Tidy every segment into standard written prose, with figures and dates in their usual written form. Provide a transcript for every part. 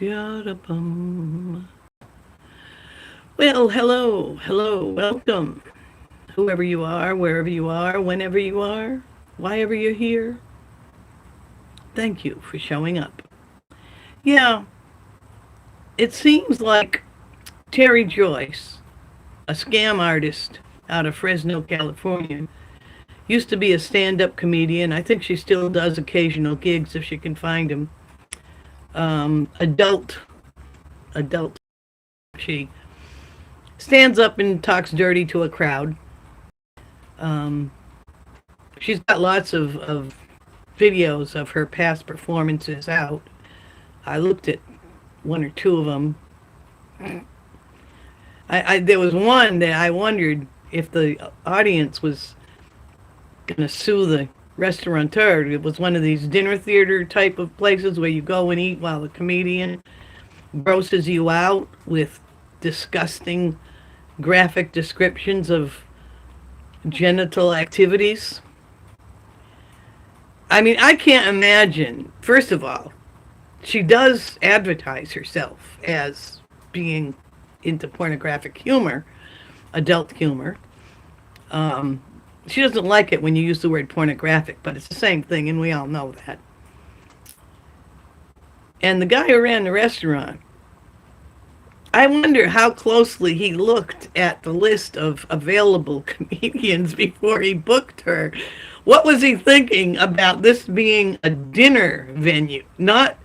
Yada-bum. Well, hello, welcome. Whoever you are, wherever you are, whenever you are, why ever you're here, thank you for showing up. Yeah, it seems like Terry Joyce, a scam artist out of Fresno, California, used to be a stand-up comedian. I think she still does occasional gigs if she can find them. Adult. She stands up and talks dirty to a crowd. Um, she's got lots of videos of her past performances out. I looked at one or two of them. There was one that I wondered if the audience was going to sue the restaurateur. It was one of these dinner theater type of places where you go and eat while the comedian grosses you out with disgusting graphic descriptions of genital activities. I mean, I can't imagine. First of all, she does advertise herself as being into pornographic humor, adult humor. Um, she doesn't like it when you use the word pornographic, but it's the same thing, and we all know that. And the guy who ran the restaurant, I wonder how closely he looked at the list of available comedians before he booked her. What was he thinking about this being a dinner venue? Not,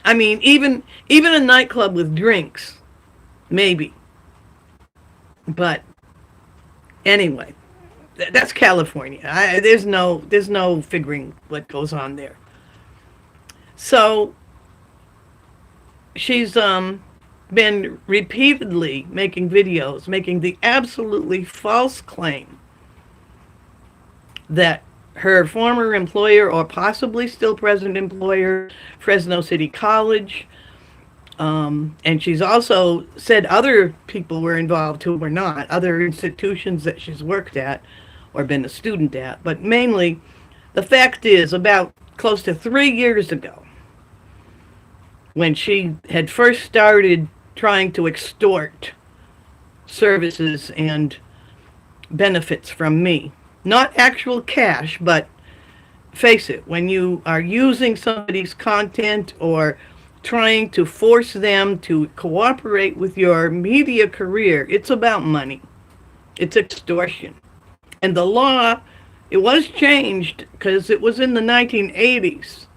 I mean, even a nightclub with drinks, maybe. But anyway, that's California. There's no figuring what goes on there. So she's been repeatedly making videos, making the absolutely false claim that her former employer, or possibly still present employer, Fresno City College, and she's also said other people were involved who were not, other institutions that she's worked at or been a student at. But mainly, the fact is, about close to 3 years ago, when she had first started trying to extort services and benefits from me, not actual cash, but face it, when you are using somebody's content or trying to force them to cooperate with your media career, it's about money. It's extortion. And the law, it was changed because it was in the 1980s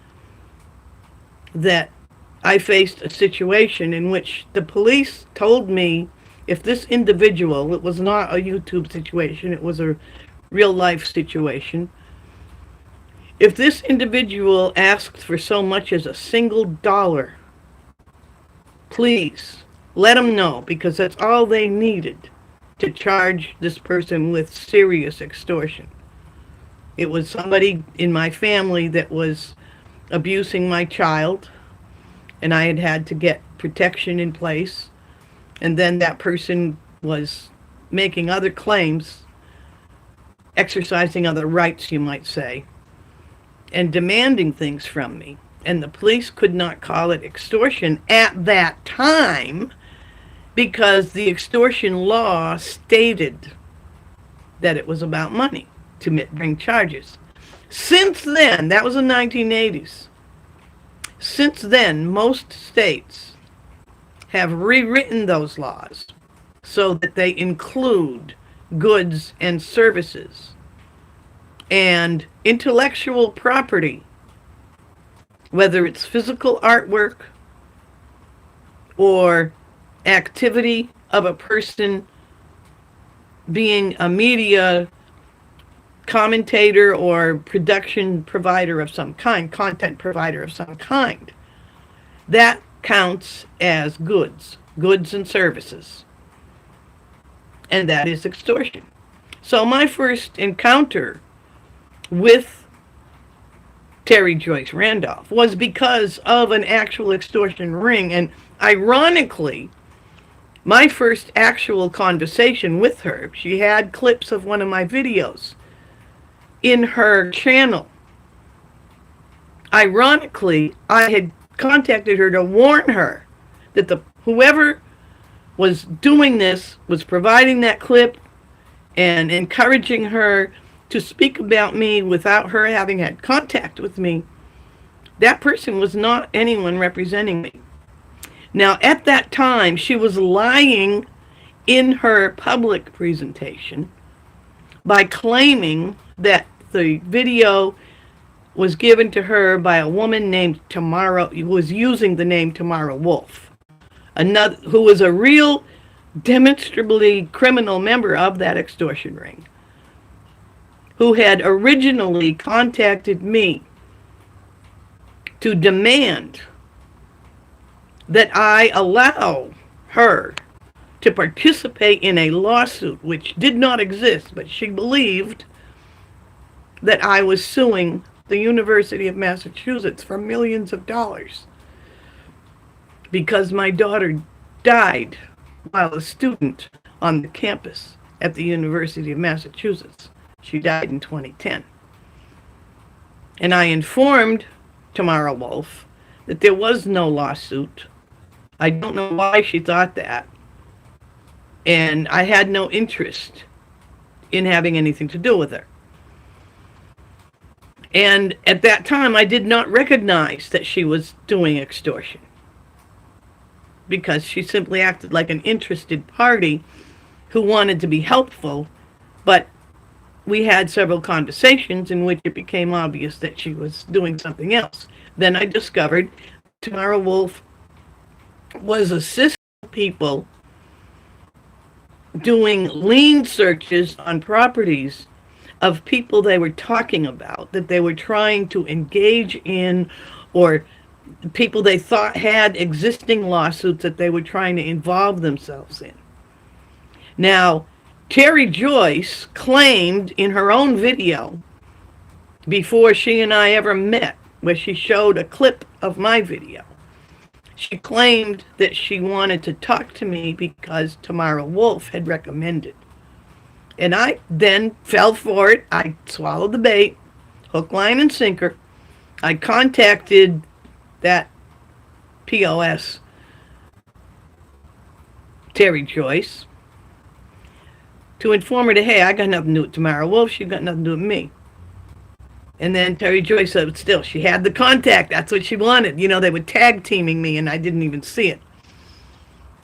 that I faced a situation in which the police told me if this individual, it was not a YouTube situation, it was a real life situation, if this individual asked for so much as a single dollar, please let them know, because that's all they needed to charge this person with serious extortion. It was somebody in my family that was abusing my child, and I had to get protection in place. And then that person was making other claims, exercising other rights, you might say, and demanding things from me. And the police could not call it extortion at that time because the extortion law stated that it was about money to bring charges. Since then, that was in the 1980s. Since then, most states have rewritten those laws so that they include goods and services and intellectual property, whether it's physical artwork or activity of a person being a media commentator or production provider of some kind, content provider of some kind. That counts as goods and services. And that is extortion. So my first encounter with Tere Joyce Randolph was because of an actual extortion ring. And ironically, my first actual conversation with her, she had clips of one of my videos in her channel. Ironically, I had contacted her to warn her that whoever was doing this was providing that clip and encouraging her to speak about me without her having had contact with me. That person was not anyone representing me. Now, at that time, she was lying in her public presentation by claiming that the video was given to her by a woman named Tamara, who was using the name Tamara Wolf, who was a real demonstrably criminal member of that extortion ring, who had originally contacted me to demand that I allow her to participate in a lawsuit which did not exist, but she believed that I was suing the University of Massachusetts for millions of dollars because my daughter died while a student on the campus at the University of Massachusetts. She died in 2010. And I informed Tamara Wolf that there was no lawsuit. I don't know why she thought that. And I had no interest in having anything to do with her. And at that time, I did not recognize that she was doing extortion, because she simply acted like an interested party who wanted to be helpful. But we had several conversations in which it became obvious that she was doing something else. Then I discovered Tamara Wolf was assisting people doing lien searches on properties of people they were talking about, that they were trying to engage in, or people they thought had existing lawsuits that they were trying to involve themselves in. Now, Tere Joyce claimed in her own video, before she and I ever met, where she showed a clip of my video, she claimed that she wanted to talk to me because Tamara Wolf had recommended. And I then fell for it. I swallowed the bait, hook, line, and sinker. I contacted that POS, Tere Joyce, to inform her that, hey, I got nothing to do with Tamara Wolf. She got nothing to do with me. And then Tere Joyce said, still, she had the contact. That's what she wanted. You know, they were tag teaming me, and I didn't even see it.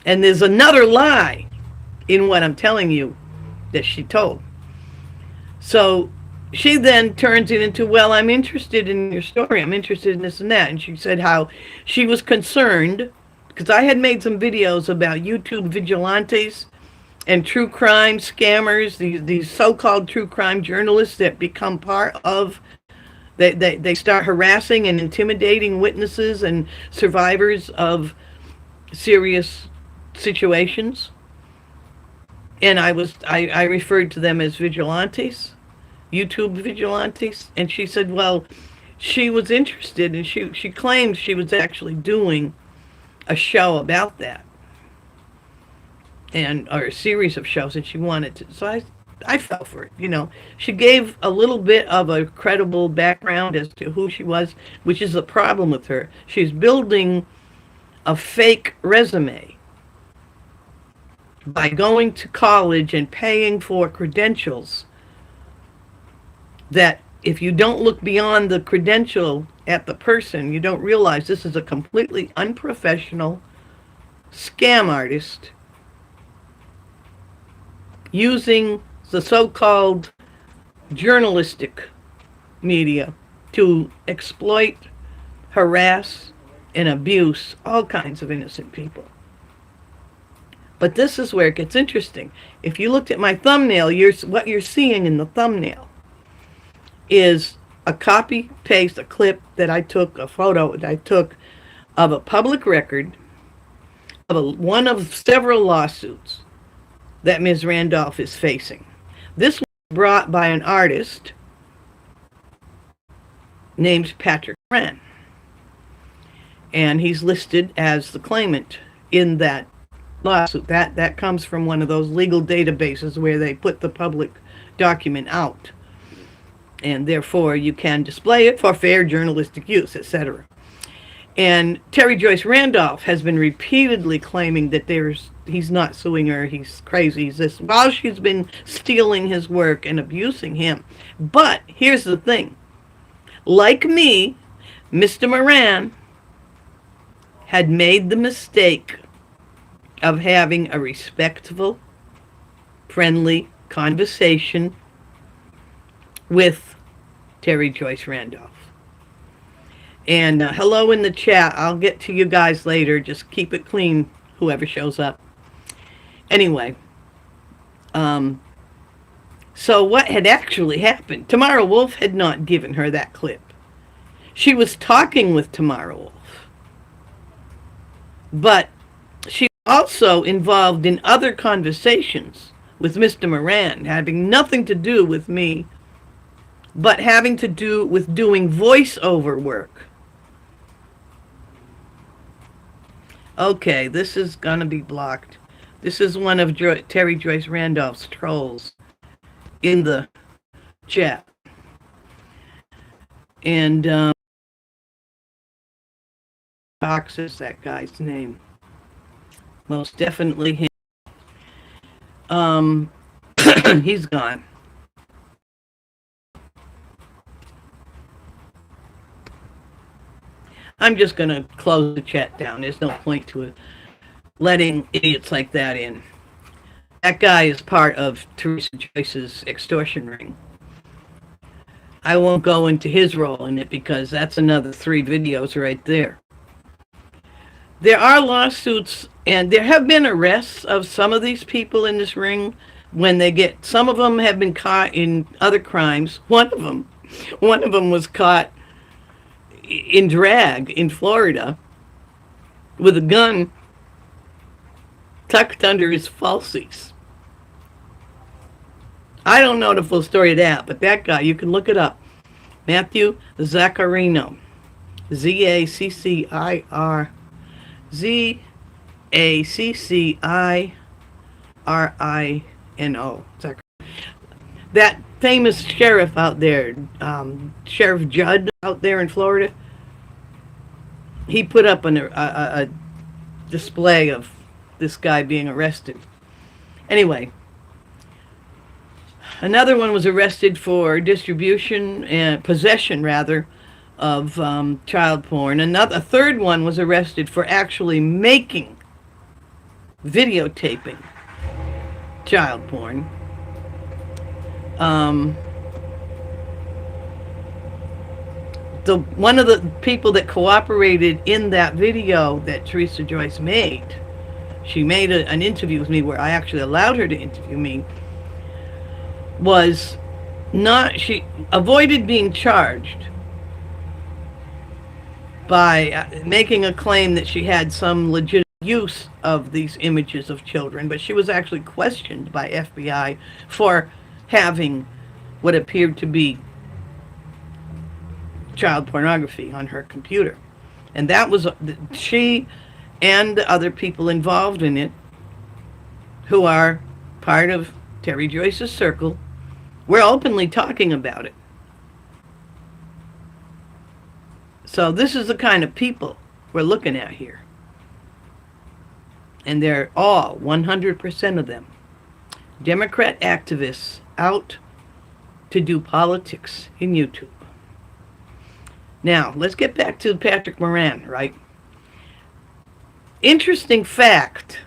And there's another lie in what I'm telling you that she told. So she then turns it into, well, I'm interested in your story. I'm interested in this and that. And she said how she was concerned, because I had made some videos about YouTube vigilantes and true crime scammers, these so-called true crime journalists that become part of, they start harassing and intimidating witnesses and survivors of serious situations. And I referred to them as vigilantes, YouTube vigilantes. And she said, well, she was interested, and she claimed she was actually doing a show about that, or a series of shows, and she wanted to. So I fell for it. You know, she gave a little bit of a credible background as to who she was, which is the problem with her. She's building a fake resume by going to college and paying for credentials that, if you don't look beyond the credential at the person, you don't realize this is a completely unprofessional scam artist using the so-called journalistic media to exploit, harass, and abuse all kinds of innocent people. But this is where it gets interesting. If you looked at my thumbnail, what you're seeing in the thumbnail is a copy-paste, a clip that I took, a photo that I took of a public record of one of several lawsuits that Ms. Randolph is facing. This was brought by an artist named Patrick Wren, and he's listed as the claimant in that lawsuit. That comes from one of those legal databases where they put the public document out, and therefore you can display it for fair journalistic use, etc. And Terry Joyce Randolph has been repeatedly claiming that he's not suing her, he's crazy, he's this, while she's been stealing his work and abusing him. But here's the thing. Like me, Mr. Moran had made the mistake of having a respectful, friendly conversation with Terry Joyce Randolph. And hello in the chat. I'll get to you guys later. Just keep it clean, whoever shows up. Anyway, so what had actually happened? Tamara Wolf had not given her that clip. She was talking with Tamara Wolf. But she was also involved in other conversations with Mr. Moran, having nothing to do with me, but having to do with doing voiceover work. Okay, this is going to be blocked. This is one of Terry Joyce Randolph's trolls in the chat. And Fox is that guy's name. Most definitely him. He's gone. I'm just going to close the chat down. There's no point to it. Letting idiots like that in. That guy is part of Teresa Joyce's extortion ring. I won't go into his role in it because that's another 3 videos right there. There are lawsuits, and there have been arrests of some of these people in this ring when some of them have been caught in other crimes. One of them was caught in drag in Florida with a gun tucked under his falsies. I don't know the full story of that, but that guy, you can look it up. Matthew Zaccarino. Zaccarino. That famous sheriff out there, Sheriff Judd out there in Florida, he put up a display of this guy being arrested. Anyway, another one was arrested for distribution and possession, rather, of child porn. A third one was arrested for actually videotaping child porn. One of the people that cooperated in that video that Teresa Joyce made, she made an interview with me where I actually allowed her to interview me, she avoided being charged by making a claim that she had some legitimate use of these images of children, but she was actually questioned by FBI for having what appeared to be child pornography on her computer. And that was she and the other people involved in it, who are part of Terry Joyce's circle, were openly talking about it. So this is the kind of people we're looking at here. And they're all, 100% of them, Democrat activists out to do politics in YouTube. Now, let's get back to Patrick Moran, right? Interesting fact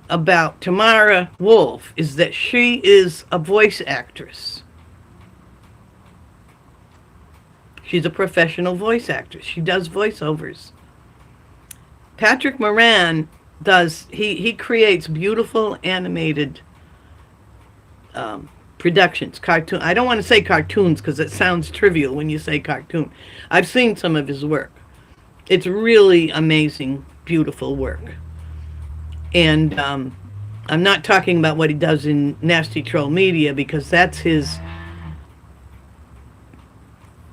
about Tamara Wolf is that she is a voice actress. She's a professional voice actress. She does voiceovers. Patrick Moran he creates beautiful animated productions, cartoon. I don't want to say cartoons because it sounds trivial when you say cartoon. I've seen some of his work. It's really amazing, beautiful work. And I'm not talking about what he does in Nasty Troll Media because that's his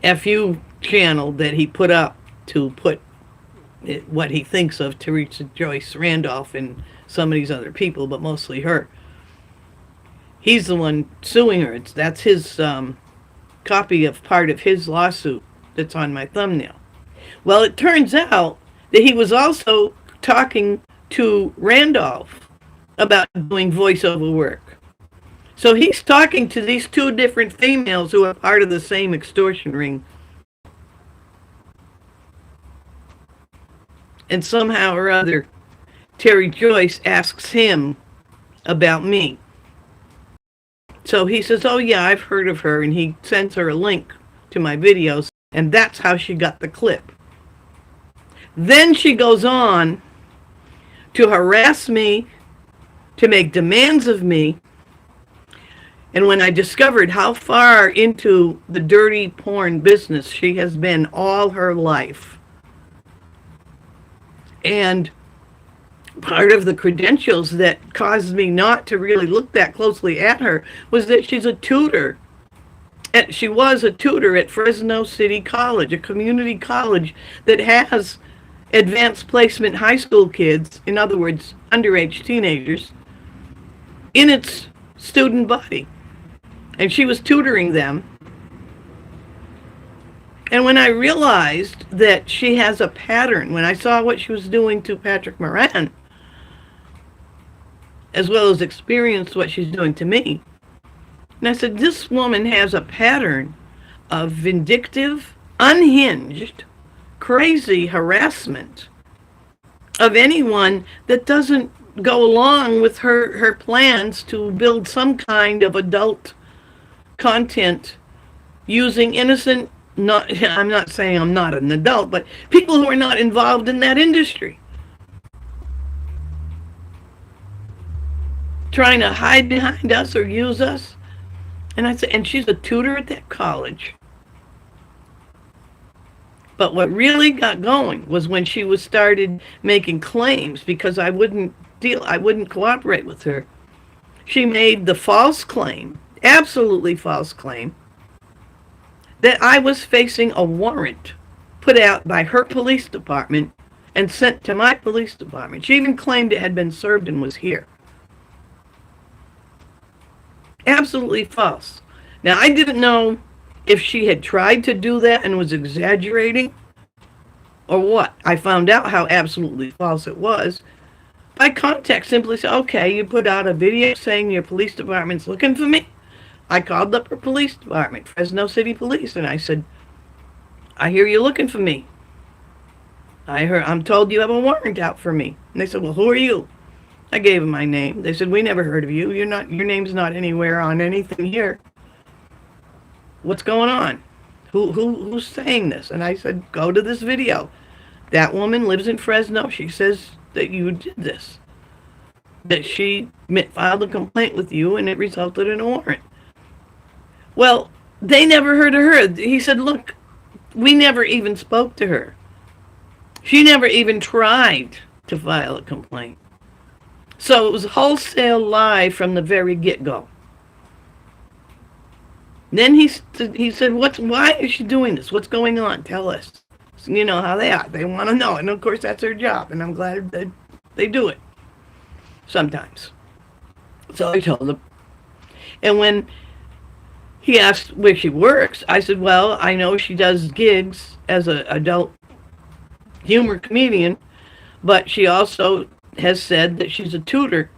FU channel that he put up to put what he thinks of Teresa Joyce Randolph and some of these other people, but mostly her. He's the one suing her. That's his copy of part of his lawsuit that's on my thumbnail. Well, it turns out that he was also talking to Randolph about doing voiceover work. So he's talking to these two different females who are part of the same extortion ring. And somehow or other, Terry Joyce asks him about me. So he says, oh yeah, I've heard of her, and he sends her a link to my videos, and that's how she got the clip. Then she goes on to harass me, to make demands of me, and when I discovered how far into the dirty porn business she has been all her life, and part of the credentials that caused me not to really look that closely at her was that she's a tutor. And she was a tutor at Fresno City College, a community college that has advanced placement high school kids, in other words, underage teenagers, in its student body. And she was tutoring them. And when I realized that she has a pattern, when I saw what she was doing to Patrick Moran, as well as experienced what she's doing to me, and I said, this woman has a pattern of vindictive, unhinged, crazy harassment of anyone that doesn't go along with her plans to build some kind of adult content using innocent, I'm not saying I'm not an adult, but people who are not involved in that industry. Trying to hide behind us or use us. And I said, and she's a tutor at that college. But what really got going was when she was started making claims, because I wouldn't cooperate with her. She made the false claim, absolutely false claim, that I was facing a warrant put out by her police department and sent to my police department. She even claimed it had been served and was here. Absolutely false. Now, I didn't know if she had tried to do that and was exaggerating or what. I found out how absolutely false it was. By context, simply said, okay, you put out a video saying your police department's looking for me. I called up her police department, Fresno City Police, and I said, I hear you're looking for me. I'm told you have a warrant out for me. And they said, well, who are you? I gave them my name. They said, we never heard of you. Your name's not anywhere on anything here. What's going on? Who's saying this? And I said, go to this video. That woman lives in Fresno. She says that you did this. That she filed a complaint with you and it resulted in a warrant. Well, they never heard of her. He said, look, we never even spoke to her. She never even tried to file a complaint. So it was a wholesale lie from the very get-go. Then he said, why is she doing this? What's going on? Tell us. So you know how they are. They want to know. And of course, that's their job. And I'm glad that they do it. Sometimes. So I told him. And when he asked where she works, I said, well, I know she does gigs as an adult humor comedian, but she also has said that she's a tutor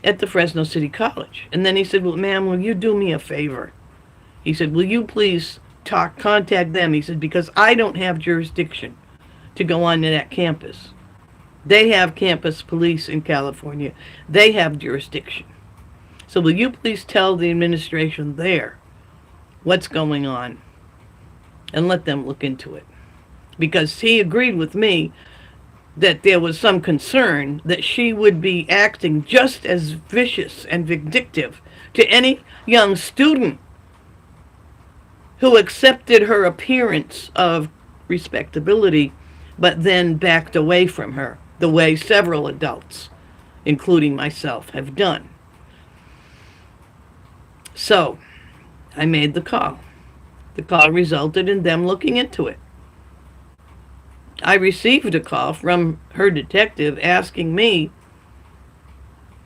at the Fresno City College. And then he said, well, ma'am, will you do me a favor? He said, will you please contact them? He said, because I don't have jurisdiction to go onto that campus. They have campus police in California. They have jurisdiction. So will you please tell the administration there what's going on and let them look into it? Because he agreed with me that there was some concern that she would be acting just as vicious and vindictive to any young student who accepted her appearance of respectability, but then backed away from her, the way several adults, including myself, have done. So, I made the call. The call resulted in them looking into it. I received a call from her detective asking me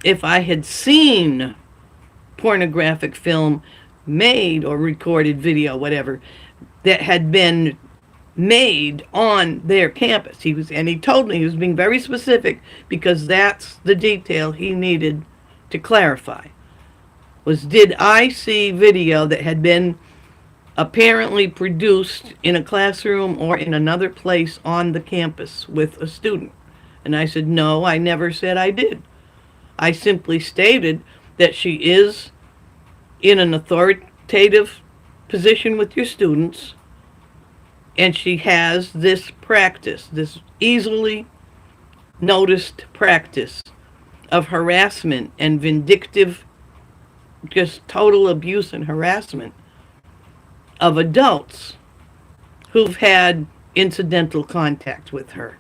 if I had seen pornographic film made or recorded video, whatever, that had been made on their campus. He told me he was being very specific because that's the detail he needed to clarify. Was, did I see video that had been apparently produced in a classroom or in another place on the campus with a student? And I said, no, I never said I did. I simply stated that she is in an authoritative position with your students, and she has this practice, this easily noticed practice of harassment and vindictive, just total abuse and harassment of adults who've had incidental contact with her.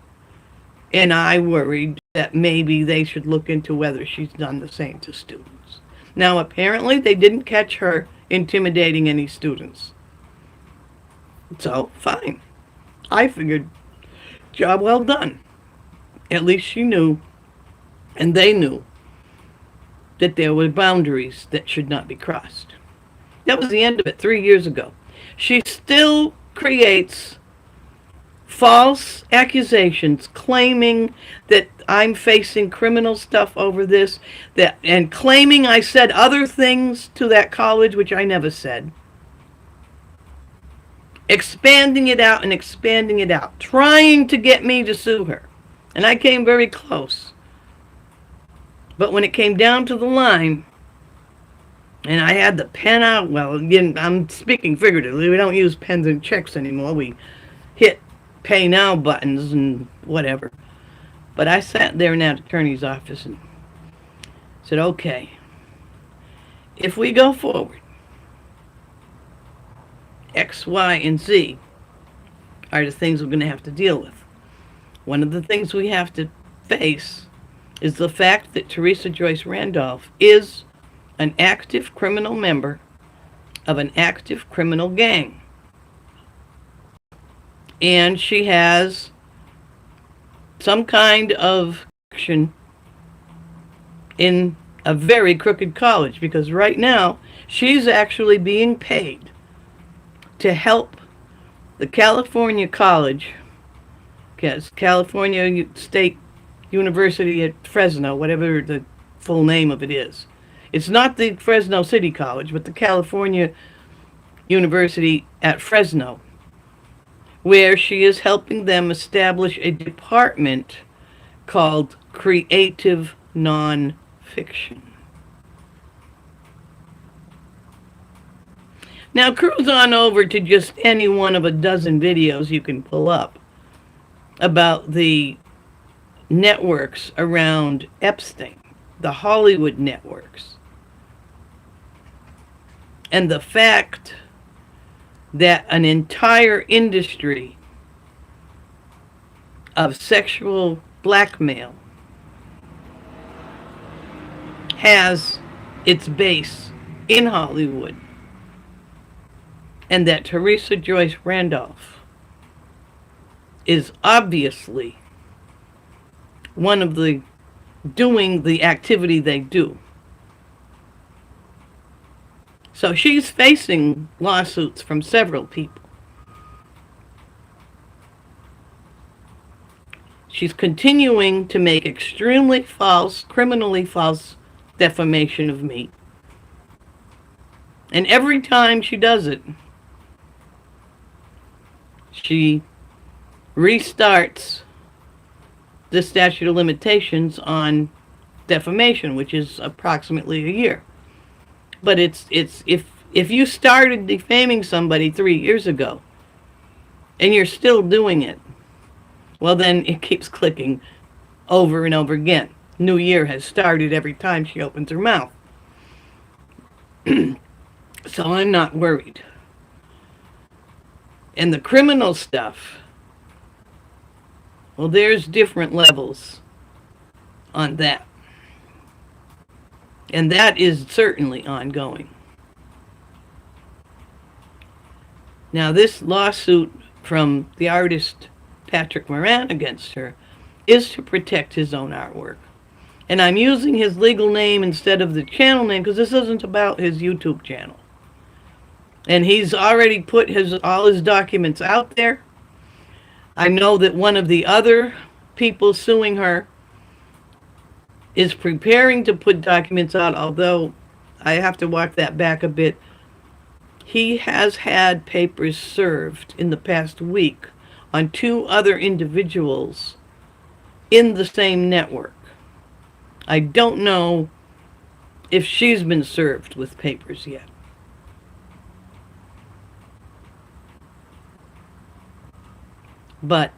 And I worried that maybe they should look into whether she's done the same to students. Now, apparently, they didn't catch her intimidating any students. So, fine. I figured, job well done. At least she knew, and they knew, that there were boundaries that should not be crossed. That was the end of it 3 years ago. She still creates false accusations claiming that I'm facing criminal stuff over this, and claiming I said other things to that college which I never said. Expanding it out and expanding it out, trying to get me to sue her. And I came very close. But when it came down to the line, and I had the pen out, well, again, I'm speaking figuratively. We don't use pens and checks anymore. We hit pay now buttons and whatever. But I sat there in that attorney's office and said, okay, if we go forward, X, Y, and Z are the things we're going to have to deal with. One of the things we have to face is the fact that Teresa Joyce Randolph is an active criminal member of an active criminal gang. And she has some kind of action in a very crooked college, because right now she's actually being paid to help the California college, California State University at Fresno, whatever the full name of it is. It's not the Fresno City College, but the California University at Fresno, where she is helping them establish a department called Creative Nonfiction. Now, cruise on over to just any one of a dozen videos you can pull up about the networks around Epstein, the Hollywood networks, and the fact that an entire industry of sexual blackmail has its base in Hollywood, and that Teresa Joyce Randolph is obviously one of the doing the activity they do. So she's facing lawsuits from several people. She's continuing to make extremely false, criminally false defamation of me. And every time she does it, she restarts the statute of limitations on defamation, which is approximately a year. But it's if you started defaming somebody 3 years ago and you're still doing it, well, then it keeps clicking over and over again. New year has started every time she opens her mouth. So I'm not worried. And the criminal stuff, well, there's different levels on that. And that is certainly ongoing. Now, this lawsuit from the artist Patrick Moran against her is to protect his own artwork. And I'm using his legal name instead of the channel name because this isn't about his YouTube channel. And he's already put all his documents out there. I know that one of the other people suing her is preparing to put documents out, although I have to walk that back a bit. He has had papers served in the past week on two other individuals in the same network. I don't know if she's been served with papers yet. But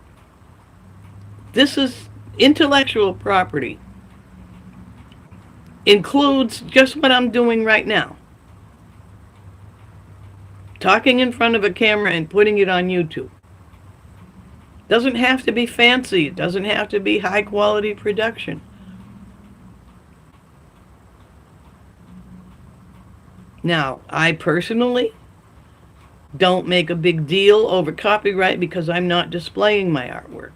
this is intellectual property. Includes just what I'm doing right now. Talking in front of a camera and putting it on YouTube. Doesn't have to be fancy. It doesn't have to be high quality production. Now, I personally don't make a big deal over copyright because I'm not displaying my artwork.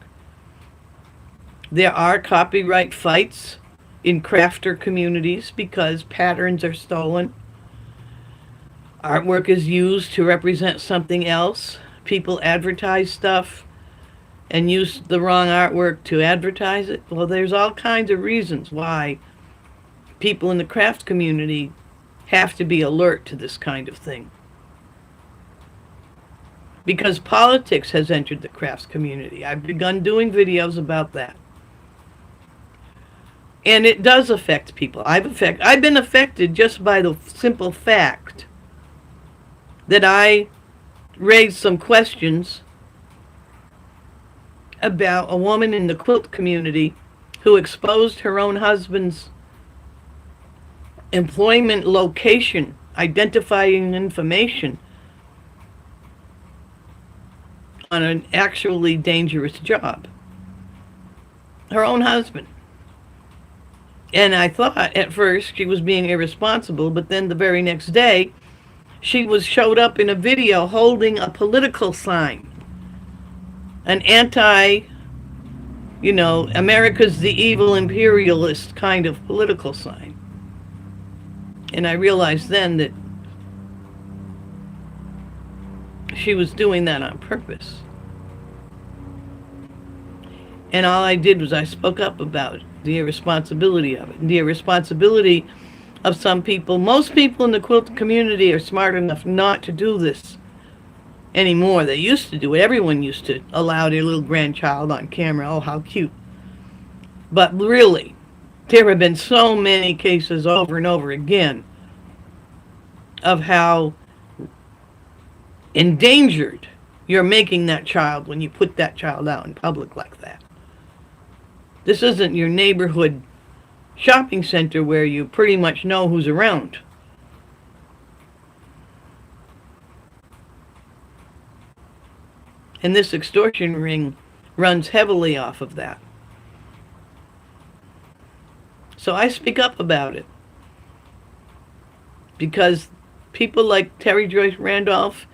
There are copyright fights in crafter communities because patterns are stolen. Artwork is used to represent something else. People advertise stuff and use the wrong artwork to advertise it. Well, there's all kinds of reasons why people in the craft community have to be alert to this kind of thing. Because politics has entered the crafts community. I've begun doing videos about that. And it does affect people. I've been affected just by the simple fact that I raised some questions about a woman in the quilt community who exposed her own husband's employment location, identifying information on an actually dangerous job. Her own husband. And I thought at first she was being irresponsible, but then the very next day she showed up in a video holding a political sign. An America's the evil imperialist kind of political sign. And I realized then that she was doing that on purpose. And all I did was I spoke up about the irresponsibility of it. And the irresponsibility of some people. Most people in the quilt community are smart enough not to do this anymore. They used to do it. Everyone used to allow their little grandchild on camera. Oh, how cute. But really, there have been so many cases over and over again of how endangered you're making that child when you put that child out in public like that. This isn't your neighborhood shopping center where you pretty much know who's around. And this extortion ring runs heavily off of that. So I speak up about it. Because people like Tere Joyce Randolph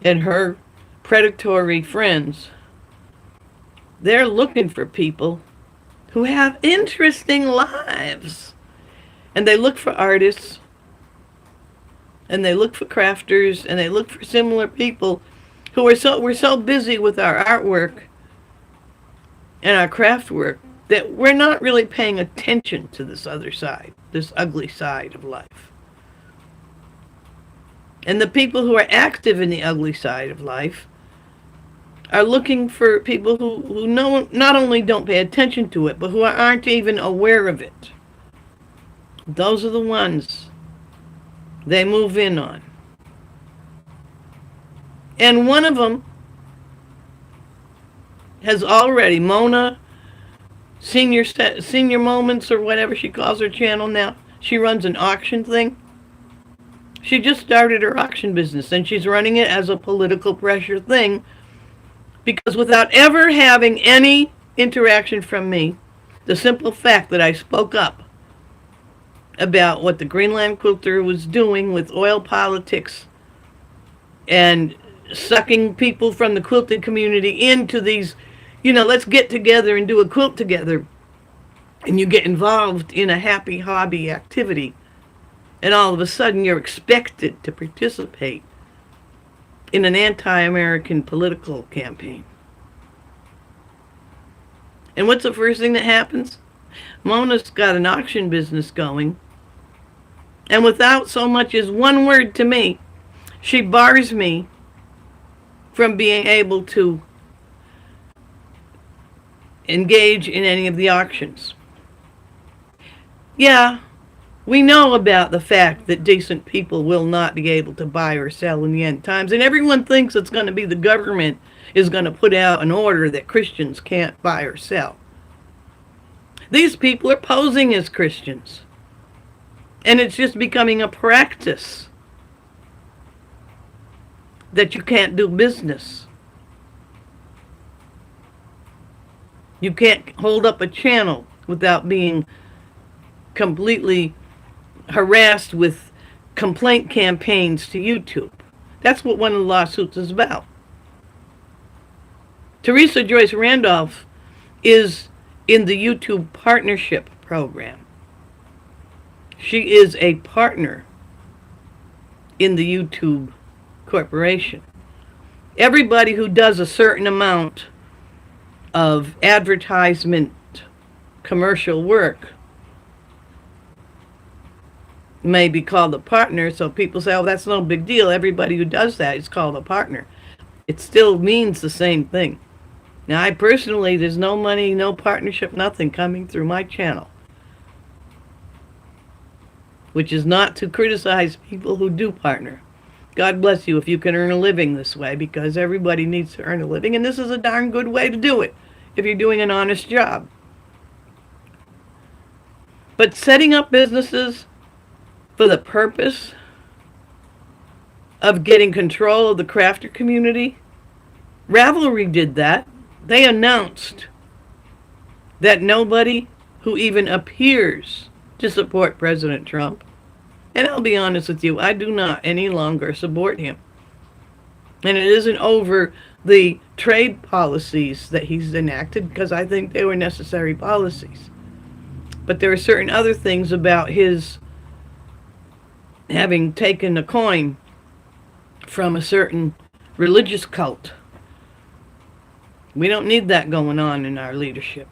and her predatory friends, they're looking for people who have interesting lives. And they look for artists, and they look for crafters, and they look for similar people who we're so busy with our artwork and our craft work that we're not really paying attention to this other side, this ugly side of life. And the people who are active in the ugly side of life are looking for people who not only don't pay attention to it, but who aren't even aware of it. Those are the ones they move in on. And one of them has already, Mona, Senior Moments or whatever she calls her channel now, she runs an auction thing. She just started her auction business and she's running it as a political pressure thing because without ever having any interaction from me, the simple fact that I spoke up about what the Greenland quilter was doing with oil politics and sucking people from the quilting community into these, let's get together and do a quilt together. And you get involved in a happy hobby activity. And all of a sudden you're expected to participate in an anti-American political campaign. And what's the first thing that happens? Mona's got an auction business going, and without so much as one word to me, she bars me from being able to engage in any of the auctions. Yeah, we know about the fact that decent people will not be able to buy or sell in the end times, and everyone thinks it's going to be the government is going to put out an order that Christians can't buy or sell. These people are posing as Christians, and it's just becoming a practice that you can't do business. You can't hold up a channel without being completely harassed with complaint campaigns to YouTube. That's what one of the lawsuits is about. Teresa Joyce Randolph is in the YouTube partnership program. She is a partner in the YouTube corporation. Everybody who does a certain amount of advertisement commercial work may be called a partner. So people say, oh, that's no big deal. Everybody who does that is called a partner. It still means the same thing. Now, I personally, there's no money, no partnership, nothing coming through my channel, which is not to criticize people who do partner. God bless you if you can earn a living this way, because everybody needs to earn a living, and this is a darn good way to do it if you're doing an honest job. But setting up businesses for the purpose of getting control of the crafter community, Ravelry did that. They announced that nobody who even appears to support President Trump, and I'll be honest with you, I do not any longer support him. And it isn't over the trade policies that he's enacted, because I think they were necessary policies. But there are certain other things about his having taken a coin from a certain religious cult. We don't need that going on in our leadership.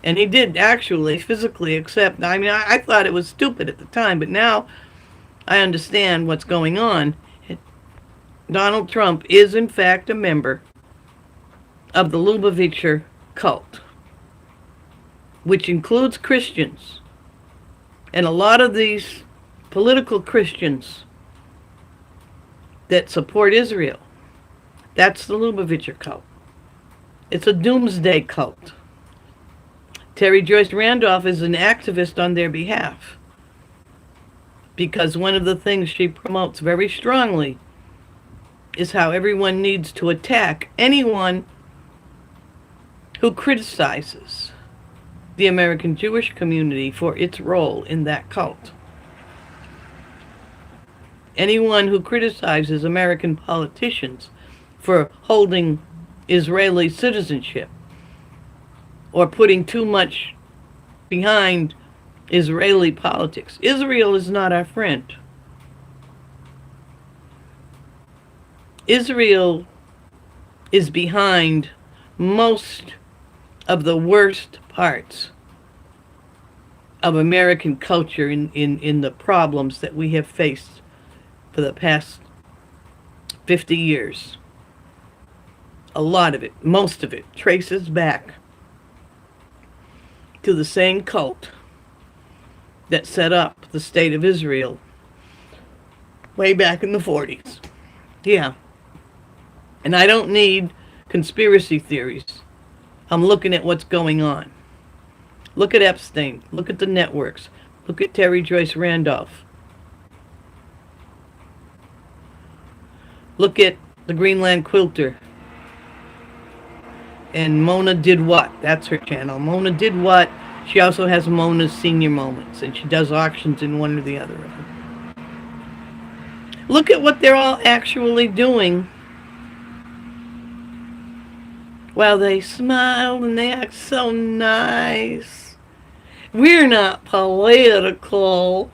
And he did actually physically accept. I mean, I thought it was stupid at the time, but now I understand what's going on. Donald Trump is in fact a member of the Lubavitcher cult, which includes Christians. And a lot of these political Christians that support Israel, that's the Lubavitcher cult. It's a doomsday cult. Tere Joyce Randolph is an activist on their behalf, because one of the things she promotes very strongly is how everyone needs to attack anyone who criticizes the American Jewish community for its role in that cult. Anyone who criticizes American politicians for holding Israeli citizenship or putting too much behind Israeli politics. Israel is not our friend. Israel is behind most of the worst parts of American culture in the problems that we have faced for the past 50 years. A lot of it, most of it, traces back to the same cult that set up the state of Israel way back in the 40s. Yeah. And I don't need conspiracy theories. I'm looking at what's going on. Look at Epstein. Look at the networks. Look at Tere Joyce Randolph. Look at the Greenland Quilter. And Mona Did What? That's her channel. Mona Did What? She also has Mona's Senior Moments, and she does auctions in one or the other of them. Look at what they're all actually doing while they smile and they act so nice. We're not political.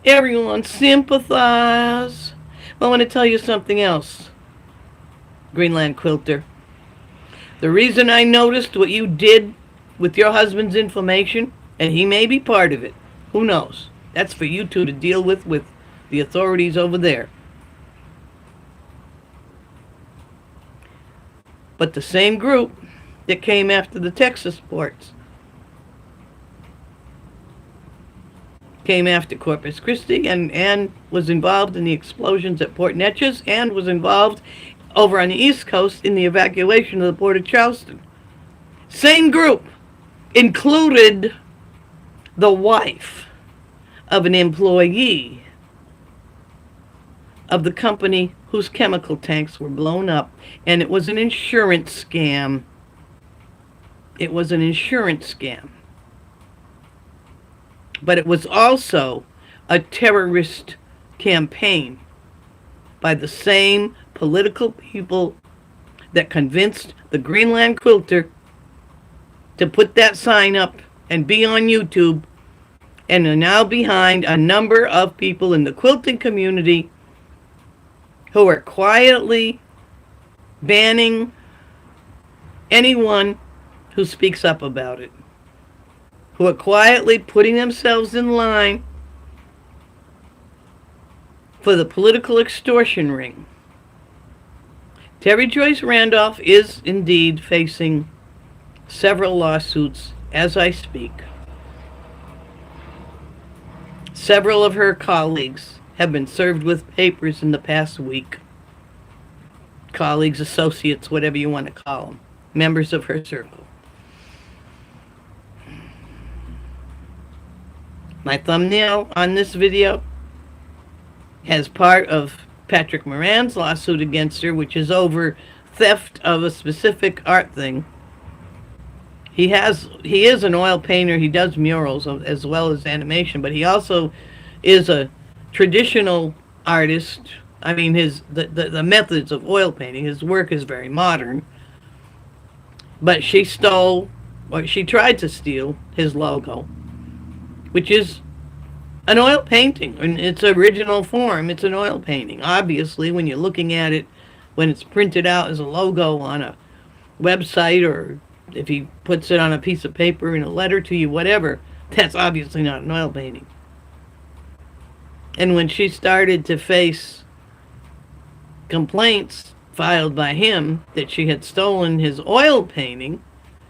Everyone sympathize. Well, I want to tell you something else, Greenland Quilter. The reason I noticed what you did with your husband's information, and he may be part of it, who knows? That's for you two to deal with the authorities over there. But the same group that came after the Texas ports came after Corpus Christi and was involved in the explosions at Port Neches and was involved over on the East Coast in the evacuation of the port of Charleston. Same group included the wife of an employee of the company whose chemical tanks were blown up, and it was an insurance scam. It was an insurance scam. But it was also a terrorist campaign by the same political people that convinced the Greenland quilter to put that sign up and be on YouTube, and are now behind a number of people in the quilting community who are quietly banning anyone who speaks up about it, who are quietly putting themselves in line for the political extortion ring. Terry Joyce Randolph is indeed facing several lawsuits as I speak. Several of her colleagues have been served with papers in the past week. Colleagues, associates, whatever you want to call them, members of her circle. My thumbnail on this video has part of Patrick Moran's lawsuit against her, which is over theft of a specific art thing. He is an oil painter. He does murals as well as animation, but he also is a traditional artist. I mean, the methods of oil painting, his work is very modern. But she stole, or she tried to steal, his logo, which is an oil painting. In its original form, it's an oil painting. Obviously, when you're looking at it, when it's printed out as a logo on a website, or if he puts it on a piece of paper in a letter to you, whatever, that's obviously not an oil painting. And when she started to face complaints filed by him that she had stolen his oil painting,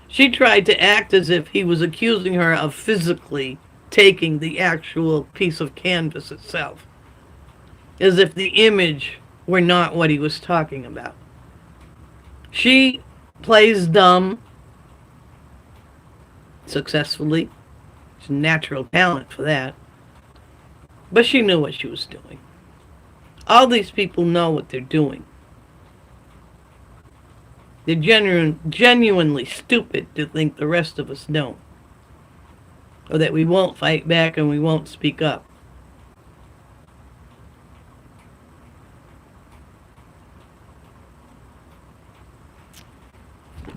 she tried to act as if he was accusing her of physically taking the actual piece of canvas itself, as if the image were not what he was talking about. She plays dumb successfully. She's a natural talent for that. But she knew what she was doing. All these people know what they're doing. They're genuinely stupid to think the rest of us don't. Or that we won't fight back and we won't speak up.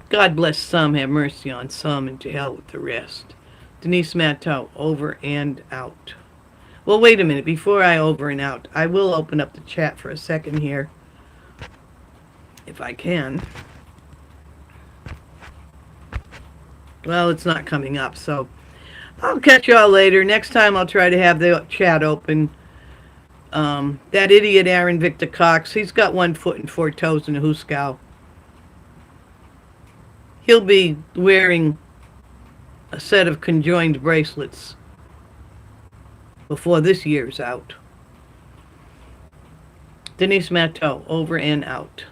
God bless some, have mercy on some, and to hell with the rest. Denise Matteau, over and out. Well, wait a minute. Before I over and out, I will open up the chat for a second here, if I can. Well, it's not coming up, so I'll catch y'all later. Next time I'll try to have the chat open. That idiot Aaron Victor Cox, he's got 1 foot and 4 toes in a hooskow. He'll be wearing a set of conjoined bracelets before this year's out. Denise Matteau, over and out.